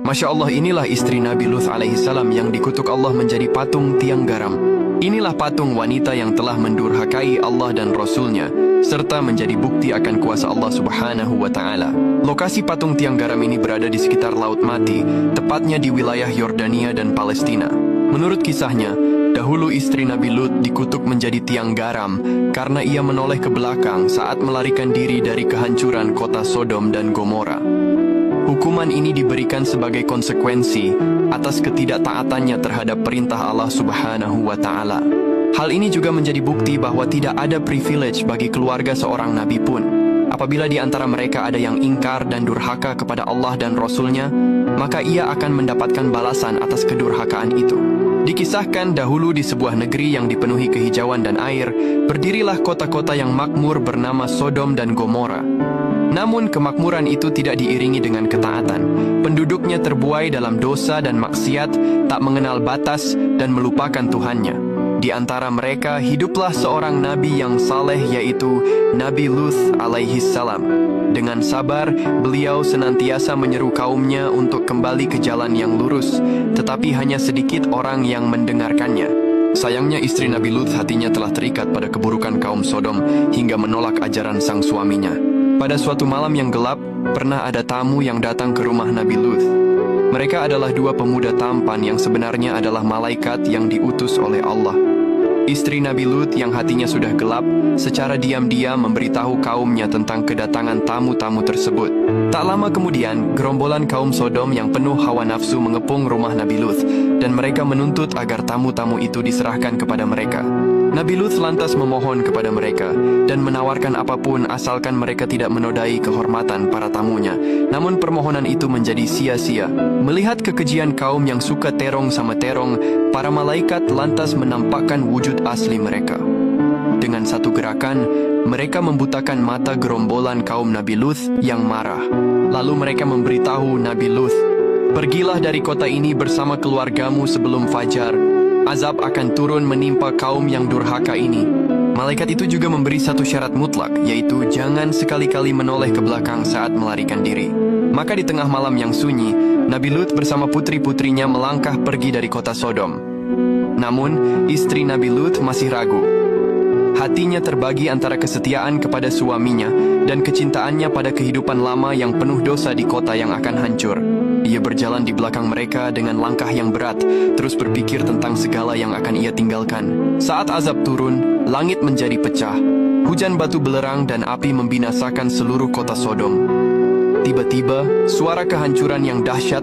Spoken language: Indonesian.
Masya Allah, inilah istri Nabi Lut alaihissalam yang dikutuk Allah menjadi patung tiang garam. Inilah patung wanita yang telah mendurhakai Allah dan Rasulnya, serta menjadi bukti akan kuasa Allah subhanahu wa ta'ala. Lokasi patung tiang garam ini berada di sekitar Laut Mati, tepatnya di wilayah Yordania dan Palestina. Menurut kisahnya, dahulu istri Nabi Lut dikutuk menjadi tiang garam karena ia menoleh ke belakang saat melarikan diri dari kehancuran kota Sodom dan Gomora. Hukuman ini diberikan sebagai konsekuensi atas ketidaktaatannya terhadap perintah Allah subhanahu wa ta'ala. Hal ini juga menjadi bukti bahwa tidak ada privilege bagi keluarga seorang nabi pun. Apabila di antara mereka ada yang ingkar dan durhaka kepada Allah dan Rasulnya, maka ia akan mendapatkan balasan atas kedurhakaan itu. Dikisahkan dahulu di sebuah negeri yang dipenuhi kehijauan dan air, berdirilah kota-kota yang makmur bernama Sodom dan Gomora. Namun kemakmuran itu tidak diiringi dengan ketaatan. Penduduknya terbuai dalam dosa dan maksiat, tak mengenal batas dan melupakan Tuhannya. Di antara mereka hiduplah seorang nabi yang saleh, yaitu Nabi Lut alaihissalam. Dengan sabar, beliau senantiasa menyeru kaumnya untuk kembali ke jalan yang lurus, tetapi hanya sedikit orang yang mendengarkannya. Sayangnya istri Nabi Lut hatinya telah terikat pada keburukan kaum Sodom hingga menolak ajaran sang suaminya. Pada suatu malam yang gelap, pernah ada tamu yang datang ke rumah Nabi Lut. Mereka adalah dua pemuda tampan yang sebenarnya adalah malaikat yang diutus oleh Allah. Istri Nabi Lut yang hatinya sudah gelap, secara diam-diam memberitahu kaumnya tentang kedatangan tamu-tamu tersebut. Tak lama kemudian, gerombolan kaum Sodom yang penuh hawa nafsu mengepung rumah Nabi Lut, dan mereka menuntut agar tamu-tamu itu diserahkan kepada mereka. Nabi Lut lantas memohon kepada mereka dan menawarkan apapun asalkan mereka tidak menodai kehormatan para tamunya. Namun permohonan itu menjadi sia-sia. Melihat kekejian kaum yang suka terong sama terong, para malaikat lantas menampakkan wujud asli mereka. Dengan satu gerakan, mereka membutakan mata gerombolan kaum Nabi Lut yang marah. Lalu mereka memberitahu Nabi Lut, "Pergilah dari kota ini bersama keluargamu sebelum fajar. Azab akan turun menimpa kaum yang durhaka ini." Malaikat itu juga memberi satu syarat mutlak, yaitu jangan sekali-kali menoleh ke belakang saat melarikan diri. Maka di tengah malam yang sunyi, Nabi Lut bersama putri-putrinya melangkah pergi dari kota Sodom. Namun, istri Nabi Lut masih ragu. Hatinya terbagi antara kesetiaan kepada suaminya dan kecintaannya pada kehidupan lama yang penuh dosa di kota yang akan hancur. Ia berjalan di belakang mereka dengan langkah yang berat, terus berpikir tentang segala yang akan ia tinggalkan. Saat azab turun, langit menjadi pecah. Hujan batu belerang dan api membinasakan seluruh kota Sodom. Tiba-tiba, suara kehancuran yang dahsyat